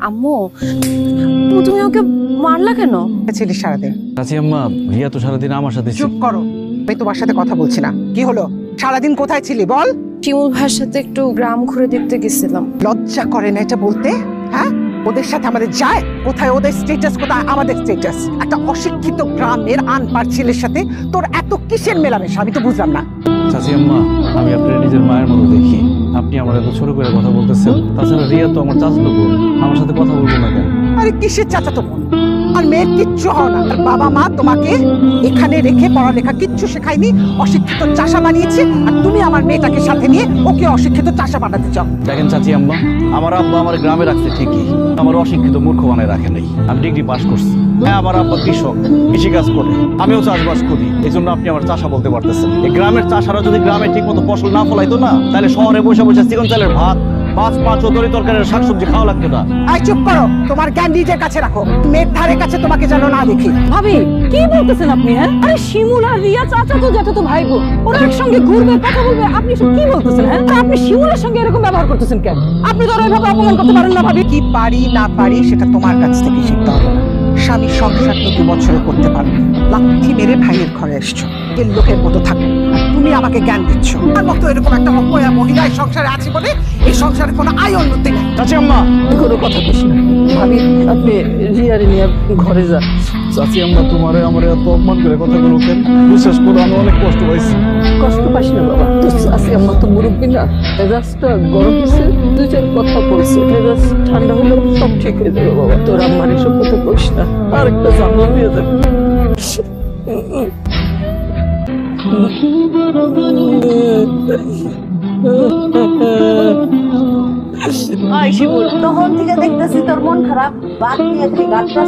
আম্মু তুমি ওকে মারলা কেন? ছিলিস সারাদিন? চাচি আম্মা, রিয়া তো সারাদিন আমার সাথে। চুপ করো, আমি তোমার সাথে কথা বলছি না। কি হলো, সারাদিন কোথায় ছিলি বল? শিমুল ভাইয়ের সাথে একটু গ্রাম ঘুরে দেখতে গেছিলাম। লজ্জা করে না এটা বলতে? হ্যাঁ, ওদের সাথে আমাদের যায়? কোথায় ওদের স্ট্যাটাস, কোথায় আমাদের স্ট্যাটাস? একটা অশিক্ষিত গ্রামের আনপাড় ছেলের সাথে তোর এত কিসের মেলামেশা, আমি তো বুঝলাম না। চাচি আম্মা, আমি আপনার নিজের মায়ের মতো দেখি, আপনি আমার এত ছোট করে কথা বলতেছেন। তাছাড়া রিয়া তো আমার চাচাতো বোন, আমার সাথে কথা বলবো না কেন? আরে কিসের চাচাতো বোন? আর মেয়ের কিচ্ছু হও না। আর বাবা মা তোমাকে এখানে রেখে পড়ালেখা কিচ্ছু শেখায়নি, অশিক্ষিত চাষা বানিয়েছে। আর তুমি আমার মেয়েটাকে সাথে নিয়ে ওকে অশিক্ষিত চাষা বানাতে চাও। দেখেন চাচি আম্মা, আমার আব্বা আমার গ্রামে রাখছে ঠিকই, আমার অশিক্ষিত মূর্খ বানায় রাখে নাই। আমি ডিগ্রি পাস করছি। হ্যাঁ, আমার আব্বা কৃষক, কৃষিকাজ করে, আমিও চাষবাস করি। এই জন্য আপনি আমার চাষা বলতে পারতেছেন। এই গ্রামের চাষারা যদি গ্রামে ঠিক মতো ফসল না ফলাইতো না, তাহলে শহরে বসে বসে চিকন চালের ভাত, মাছ মাছ ও দড়ি তরকারির শাকসবজি খাওয়া লাগতো না। আই চুপ করো, তোমার জ্ঞান নিজের কাছে রাখো, মেয়ের ধারে কাছে তোমাকে যেন না দেখি। ভাবি কি বলতেছেন আপনি? হ্যাঁ, আরে শিমুল আর রিয়া চাচা তো জ্যাঠা তো ভাই বোন, ওরা একসঙ্গে ঘুরবে, কথা বলবে, আপনি সব কি বলতেছেন? হ্যাঁ, আর আপনি শিমুলের সঙ্গে এরকম ব্যবহার করতেছেন কেন? আপনি তো ওইভাবে অপমান করতে পারেন না ভাবি। কি পারি না পারি সেটা তোমার কাছ থেকে শিখতে হবে না। স্বামীর সংসার তো 2 বছরে করতে পারবে, লাথি মেরে ভাইয়ের ঘরে এসছো, এর লোকের মতো থাকো। তুমি আমাকে জ্ঞান দিচ্ছ। আর মতো এরকম একটা অপয়া মহিলা এই সংসারে আছে বলে এই সংসারে কোনো আয় উন্নতি নেই। চাচি আম্মা, কোনো কথা বলিস না ভাবি, আপনি রিয়ারে নিয়ে ঘরে যান। চাচি আম্মা, তোমারে আমার এত অপমান করে কথাগুলো কেন? বিশেষ করে আমি অনেক কষ্ট পাইছি। কষ্ট পাস না বাবা, তো চাচি আম্মা তো মুরব্বী না, মেজাজটা গরম হয়েছে, 2-4 কথা বলছে, মেজাজ ঠান্ডা হলে সব ঠিক হয়ে যাবে বাবা। তোর আম্মার এসব কথা বলিস না, আর একটা ঝামেলা হয়ে যাবে। তখন থেকে দেখতেছি তোর মন খারাপ, বাদ নিয়ে তুই গাছটা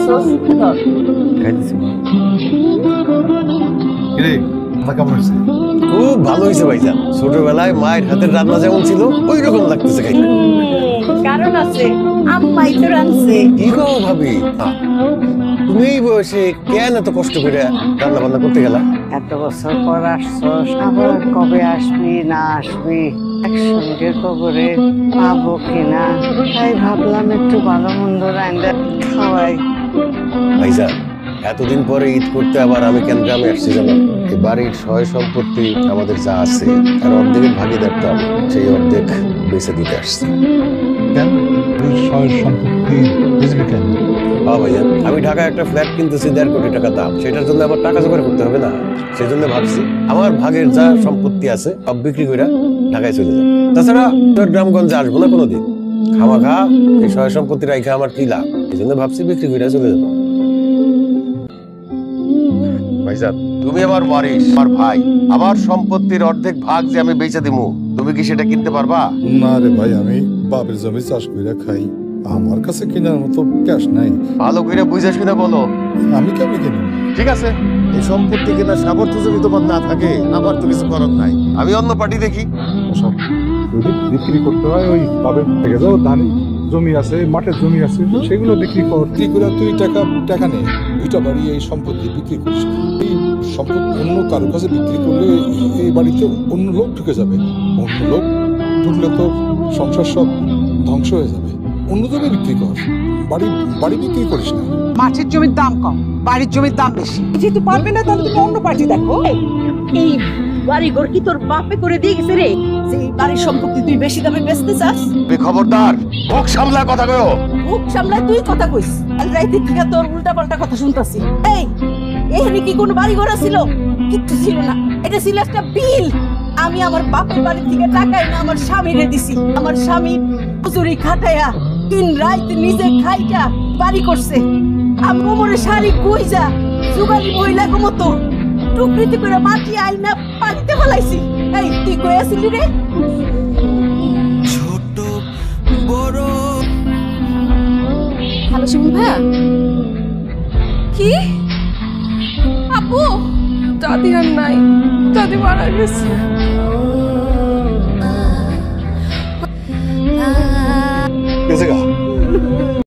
খুব ভালো হয়েছে ভাইজান। ছোটবেলায় মায়ের হাতের রান্না যেমন ছিল ওই রকম লাগতেছে খাইতে। কারণ আছে, আম্মাই তো রাঁধছে। কি গো ভাবি, তুমি এই বয়সে কেন এত কষ্ট করে রান্না বান্না করতে গেলা? এত বছর পর আসছস, আবার কবে আসবি না আসবি, একসঙ্গে কবরে পাবো কিনা, তাই ভাবলাম একটু ভালো মন্দ রান্না খাওয়াই। ভাইজান, এতদিন পরে ঈদ করতে আবার আমি কেন গ্রামে আসছি জানো? এই বাড়ির সয় সম্পত্তি আমাদের যা আছে আর অর্ধেকের ভাগিদারটা সেই অর্ধেক বেঁচে দিতে আসছি। কেন সয় সম্পত্তি বেচবে কেন? হ্যাঁ ভাইজান, আমি ঢাকায় একটা ফ্ল্যাট কিনতেছি 1.5 কোটি টাকা দাম। সেটার জন্য আবার টাকা জোগাড় করতে হবে না, সেই জন্য ভাবছি আমার ভাগের যা সম্পত্তি আছে সব বিক্রি করে ঢাকায় চলে যাবো। তাছাড়া গ্রামগঞ্জে আসবো না কোনোদিন। খামাখা এই সয় সম্পত্তি রাখা আমার কি লাভ, এই জন্য ভাবছি বিক্রি করে চলে যাবো। ভাইজান, তুমি আমার ওয়ারিশ, আমার ভাই, আমার সম্পত্তির অর্ধেক ভাগ যে আমি বেচে দিমু, তুমি কি সেটা কিনতে পারবা? না রে ভাই, আমি বাপের জমি চাষ করে খাই, আমার কাছে কেনার মতো ক্যাশ নাই। ভালো করে বুঝে শুনে বলো। আমি কেমন কিনি? ঠিক আছে, এই সম্পত্তি কেনার সামর্থ্য যদি তোমার না থাকে আমার তো কিছু করার নাই, আমি অন্য পার্টি দেখি। সব যদি বিক্রি করতে হয় ওই বাপের থেকে যাও, ধানি জমি আছে, মাঠের জমি আছে, সেগুলো বিক্রি কর। বিক্রি করে তুই টাকা নে, 2টা বাড়ি এই সম্পত্তি বিক্রি করিস। এই সম্পত্তি অন্য কারোর কাছে বিক্রি করলে এই বাড়িতে অন্য লোক ঢুকে যাবে, অন্য লোক ঢুকলে তো সংসার সব ধ্বংস হয়ে যাবে। অন্য জমি বিক্রি কর, বাড়ি বিক্রি করিস না। মাঠের জমির দাম কম, বাড়ির জমির দাম বেশি। যেহেতু পারবে না তাহলে তুমি অন্য পার্টি দেখো। এই বাড়ি ঘর কি তোর বাপে করে দিয়ে গেছে রে? যে বাড়ির সম্পত্তি তুই বেশি দামে বেচতে চাস? তুমি খবরদার মুখ সামলা কথা কও। মুখ সামলায় তুই কথা কইস, আর রাইতে থেকে তোর উল্টা পাল্টা কথা শুনতাছি। এই এখানে কি কোনো বাড়ি ঘর ছিল? কিচ্ছু ছিল না, এটা ছিল একটা বিল। আমি আমার বাপের বাড়ি থেকে টাকা এনে আমার স্বামীরে দিছি। আমার স্বামী মজুরি খাটাইয়া 3 রাত নিজে খাইটা বাড়ি করছে। আমি কোমরে শাড়ি কইজা জুগালি মহিলাকে মতো টুকরিতে করে মাটি আইনা পানিতে ফেলাইছি। এই তুই কই আসলি রে? ছোট বড়। হ্যালো শিমুল ভাইয়া। কি আপু? দাদি আর নাই, দাদি মারা গেছে।